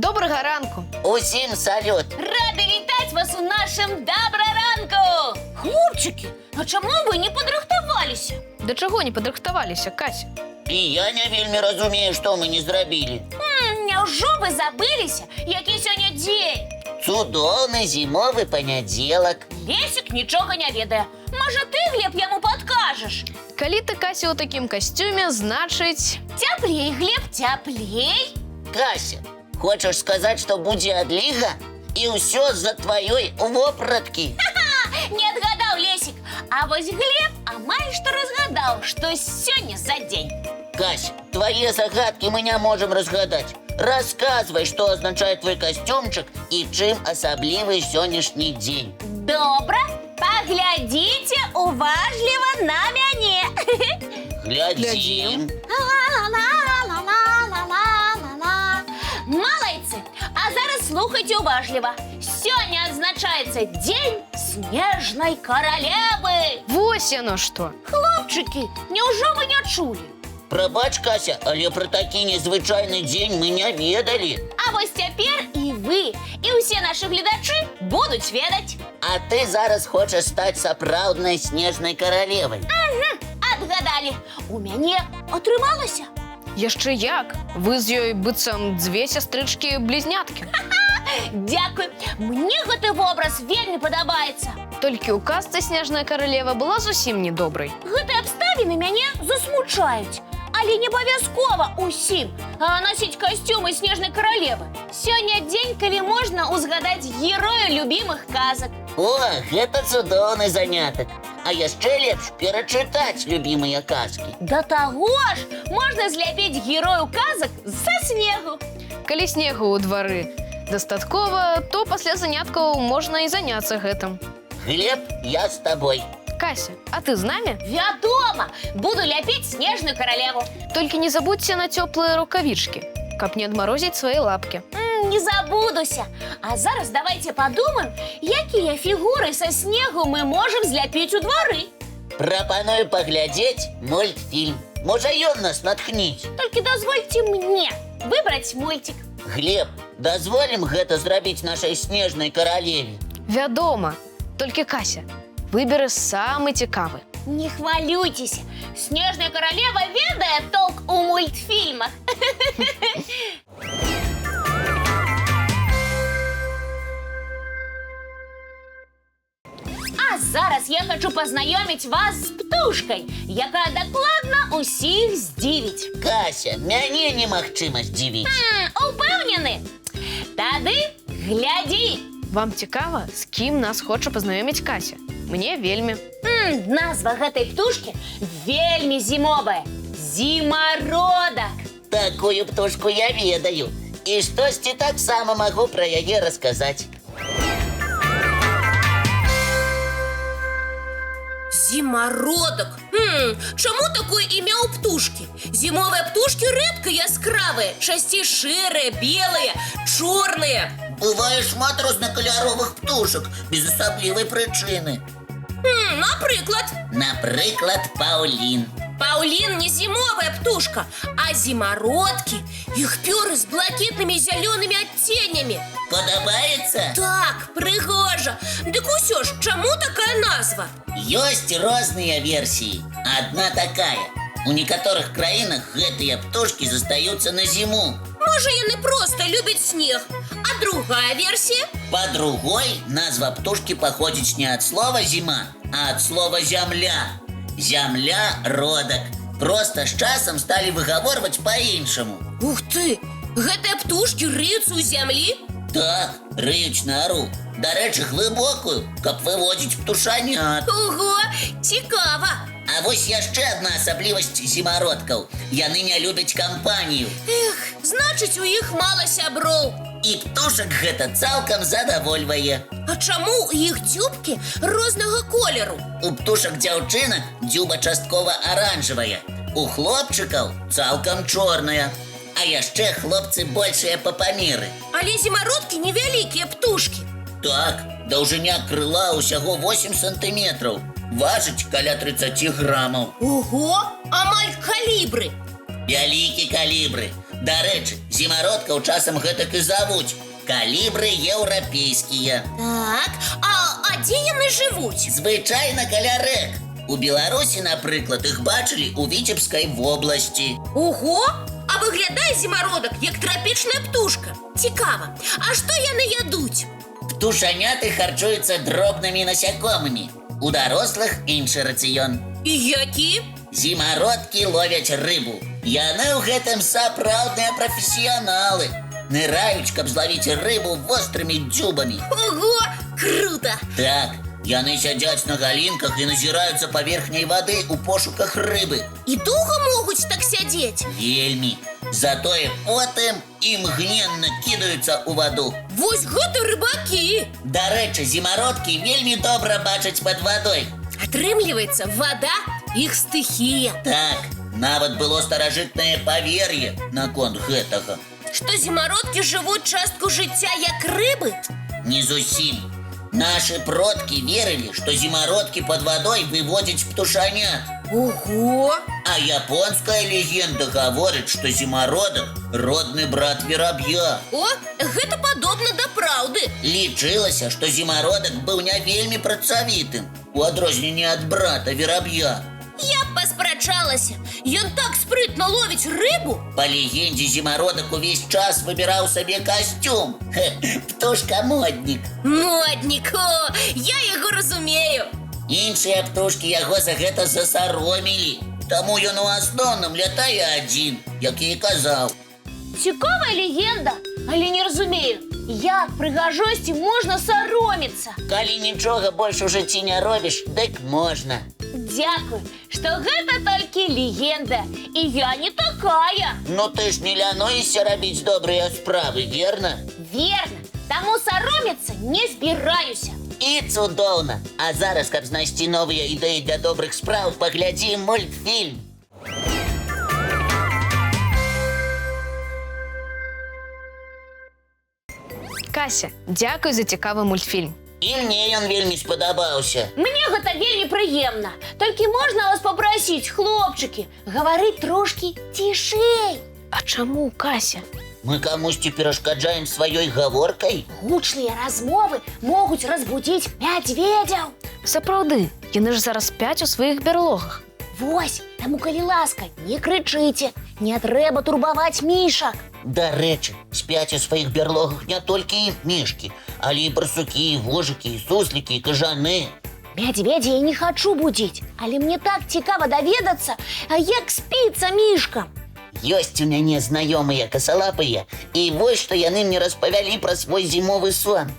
Доброго ранку. Усім салют. Рады вітаць вас у нашым добраранку! Хлопчыкі, а чаму вы не падрыхтаваліся? Да чаго не падрыхтаваліся, Кася? І я не вельмі разумею, што мы не зрабілі. Няўжо вы забыліся, які сёння дзень? Цудоўны зімовы панядзелак. Лесік нічога не ведае. Можа, ты, Глеб, яму падкажаш? Калі ты, Кася, у такім касцюме, значыць... Цяплей, Глеб, цяплей. Кася, хочаш сказаць, што будзе адліга? І ўсё з-за тваёй вопраткі. Не адгадаў, Лесік. А вось Глеб амаль што разгадаў, што сёння за дзень. Кася, твае загадкі мы не можам разгадаць. Расказвай, што азначае твой касцюмчык і чым асаблівы сённяшні дзень. Добра, паглядзіце уважліва на мяне. Глядзім. Малайцы, а зараз слухайце уважліва. Сёння адзначаецца дзень снежнай каралевы. Вось яно што. Хлопчыкі, няўжо вы не чулі? Прабач, Кася, але пра такі незвычайны дзень мы не ведалі. А вось цяпер і вы, і ўсе нашы гледачы будуць ведаць. А ты зараз хочаш стаць сапраўднай снежнай каралевай. Адгадалі, у мяне атрымалася. Яшчэ як? Вы з ёй быццам дзве сястрычкі-блізняткі. Дзякуй, мне гэты вобраз вельмі падабаецца. Толькі ў казцы снежная каралева была зусім недобрай. Гэтыя абставіны мяне засмучаюць. Але не абавязкова усім насіць касцюмы снежнай каралевы. Сёння дзень, калі можна узгадаць героя любімых казак. О, гэта цудоўны занятак. А яшчэ лепш перачытаць любімыя казкі. Да таго ж, можна зляпіць герою казак са снегу. Калі снегу ў двары дастаткова, то пасля заняткаў можна і заняцца гэтым. Глеб, я з табой. Кася, а ты з намі? Вядома, буду ляпіць снежную каралеву. Толькі не забудзьце на цёплыя рукавічкі, каб не адмарозіць свае лапкі. Не забудуся. А зараз давайте падумаем, якія фігуры са снегу мы можам зляпіць у двары. Прапаную паглядзець мультфільм. Можа, ён нас натхніць. Толькі дазвольце мне выбраць мультик. Глеб, дазволім гэта зрабіць нашай снежнай каралеве? Вядома. Толькі, Кася, выберы самы цікавы. Не хвалюйцеся. Снежная каралева ведае толк у мультфільмах. А зараз я хочу пазнаёміць вас з птушкай, якая дакладна ўсіх здзівіць. Кася, мяне немагчыма здзівіць. Упэўнены? Тады глядзі. Вам цікава, з кім нас хоча пазнаёміць Кася? Мне вельмі. Назва гэтай птушкі вельмі зімовая. Зімародак. Такую птушку я ведаю. І штосьці таксама магу пра яе расказаць. Зімародак. Чаму такое імя ў птушкі? Зімовыя птушкі рэдка яскравыя, часцей шэрыя, белыя, чорныя. Бывае шмат рознакаляровых птушак без асаблівай прычыны. Напрыклад, паўлін. Паўлін не зімовая птушка, а зімародкі. Іх пёры з блакітнымі і зялёнымі адценнямі. Падабаецца? Так, прыгожа. Дык усё ж, чаму такая назва? Ёсць розныя версіі. Адна такая. У некаторых краінах гэтыя птушкі застаюцца на зіму. Можа, яны проста любяць снег. А другая версія? Па другой, назва птушкі паходзіць не ад слова «зіма», а ад слова «зямля». Зямля-родак. Проста з часам сталі выгаворваць па-іншаму. Ух ты! Гэтыя птушкі рыюцца ў зямлі? Так, рыюць нару. Дарэчы, глыбокую, каб выводзіць птушанят. Ого, цікава! А вось яшчэ адна асаблівасць зімародкаў. Яны не любяць кампанію. Значыць, у іх мала сяброў. І птушак гэта цалкам задавольвае. А чаму у іх дзюбкі рознага колеру? У птушак дзяўчынак дзюба часткова аранжавая. У хлопчыкаў цалкам чорная. А яшчэ хлопцы большыя па памеры. Але зімародкі невялікія птушкі. Так, даўжыня крыла ўсяго 8 сантыметраў. Важыць каля 30 грамаў. Ого, амаль калібры. Вялікі калібры. Дарэчы, зімародкаў часам гэтак і завуць. Калібры еўрапейскія. Так, а дзе яны жывуць? Звычайна каля рэк. У Беларусі, напрыклад, іх бачылі ў Віцебскай вобласці. Ого! А выглядае зімародак як трапічная птушка. Цікава, а што яны ядуць? Птушаняты харчуюцца дробнымі насякомымі. У дарослых іншы рацыён. І які? Зімародкі ловяць рыбу. Яны ў гэтым сапраўдныя прафесіяналы. Ныраюць, каб злавіць рыбу вострымі дзюбамі. Ого, круто! Так, яны сядзяць на галінках і назіраюць паверхняй вады ў пошуках рыбы. І доўга могуць так сядзець? Вельмі. Затое потым імгненна кідаюцца ў ваду. Вось гэта рыбакі! Дарэчы, зімародкі вельмі добра бачаць пад вадой. Атрымліваецца, вада іх стыхія. Так, нават было старажытнае павер'е наконт гэтага. Што зімародкі жывуць частку жыцця як рыбы? Не зусім. Нашы продкі верылі, што зімародкі пад вадой выводзяць птушанят. Ого! А японская легенда гаворыць, што зімародак родны брат вераб'я. О, гэта падобна да праўды. Лічылася, што зімародак быў не вельмі працавітым, у адрозненне ад брата вераб'я. Я б паспрачалася. Ён так спрытна ловіць рыбу. Па легендзе зімародак увесь час выбіраў сабе касцюм. Птушка-моднік. Моднік, о, я яго разумею. Іншыя птушкі яго за гэта засаромілі. Таму ён у асноўным лятае адзін, як я і казаў. Цікавая легенда, але не разумею, як пры гажосці можна сароміцца. Калі нічога больш у жыцці не робіш, дык можна. Дзякуй, што гэта толькі легенда, і я не такая. Ну ты ж не лянуешся рабіць добрыя справы, верна? Верна, таму сароміцца не збіраюся. І цудоўна. А зараз, каб знайсці новыя ідэі для добрых спраў, паглядзім мультфільм. Кася, дзякуй за цікавы мультфільм. І мне ён вельмі спадабаўся. Мне гэта вельмі прыемна. Толькі можна вас папрасіць, хлопчыкі, гаварыць трошкі цішэй. А чаму, Кася? Мы камусьці перашкаджаем сваёй гаворкай? Гучныя размовы могуць разбудзіць мядзведзяў. Сапраўды, яны ж зараз спяць у сваіх бярлогах. Вось, таму, калі ласка, не крычыце, не трэба турбаваць мішак. Дарэчы, спяць у сваіх бярлогах не толькі і мішкі, але і барсукі, і вожыкі, і суслікі, і кажаны. Мядзведзя я не хачу будзіць, але мне так цікава даведацца, як спіцца мішкам. Ёсць у мяне знаёмыя касалапыя, і вось што яны мне распавялі пра свой зімовы сон.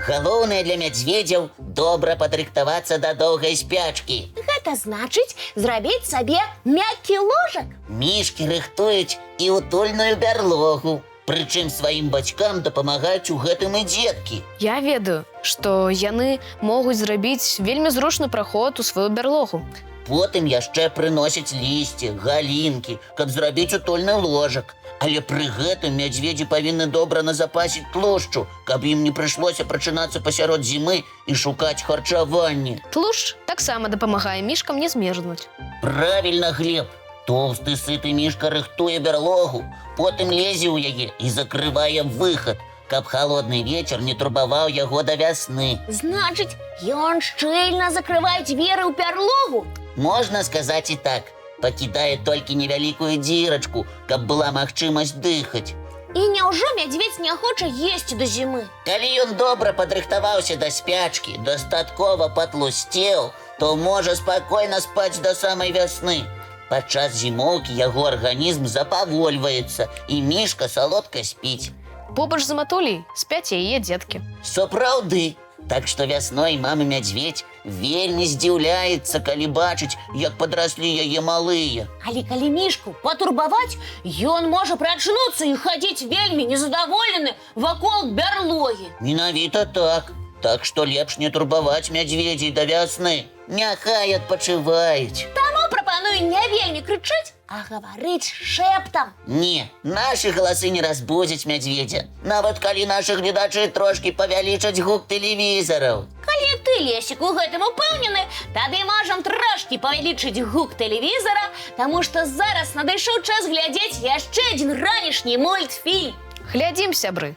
Галоўнае для мядзведзяў добра падрыхтавацца да доўгай спячкі. Гэта значыць зрабіць сабе мяккі ложак. Мішкі рыхтуюць і утульную бярлогу. Прычым сваім бацькам дапамагаюць у гэтым і дзеткі. Я ведаю, што яны могуць зрабіць вельмі зручны праход у сваю бярлогу. Потым яшчэ прыносяць лісце, галінкі, каб зрабіць утульны ложак. Але пры гэтым мядзведзі павінны добра назапасіць тлушчу, каб ім не прыйшлося прачынацца пасярод зімы і шукаць харчаванне. Тлушч таксама дапамагае мішкам не змерзнуць. Правільна, Глеб. Тоўсты сыты мішка рыхтуе бярлогу, потым лезе ў яе і закрывае выхад, каб халодны вецер не турбаваў яго да вясны. Значыць, ён шчыльна закрывае дзверы ў бярлогу? Можна сказаць і так. Пакідае толькі невялікую дзірачку, каб была магчымасць дыхаць. І няўжо мядзведзь не хоча есці да зімы? Калі ён добра падрыхтаваўся да спячкі, дастаткова патлусцеў, то можа спакойна спаць да самай вясны. Падчас зімоўкі яго арганізм запавольваецца, і мішка салодка спіць. Побач з матуляй спяць яе дзеткі. Сапраўды. Так што вясной мама-мядзведь вельмі здзіўляецца, калі бачыць, як падраслі яе малыя. Але калі мішку патурбаваць, ён можа прачнуцца і хадзіць вельмі незадаволены вакол бярлогі. Менавіта так. Так што лепш не турбаваць мядзведзей да вясны. Няхай адпачываюць. Таму прапаную не вельмі крычаць, а гаварыць шэптам. Не, нашы галасы не разбудзяць мядзведзя. Нават калі нашы гледачы трошкі павялічаць гук тэлевізараў. Калі ты, Лесік, у гэтым упэўнены, тады можам трошкі трошки павялічыць гук тэлевізара, таму што зараз надышоў час глядзець яшчэ адзін ранішні мультфільм. Глядзім, сябры.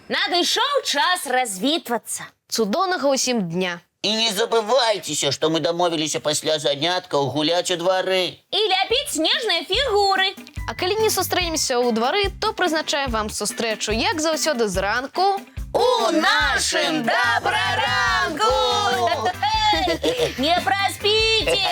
Надышоў час развітвацца. Цудоўнага ўсім дня. І не забывайцеся, што мы дамовіліся пасля заняткаў гуляць у двары. І ляпіць снежныя фігуры. А калі не сустрэнемся ў двары, то прызначаем вам сустрэчу, як заўсёды зранку. У нашым добраранку! Не праспіце!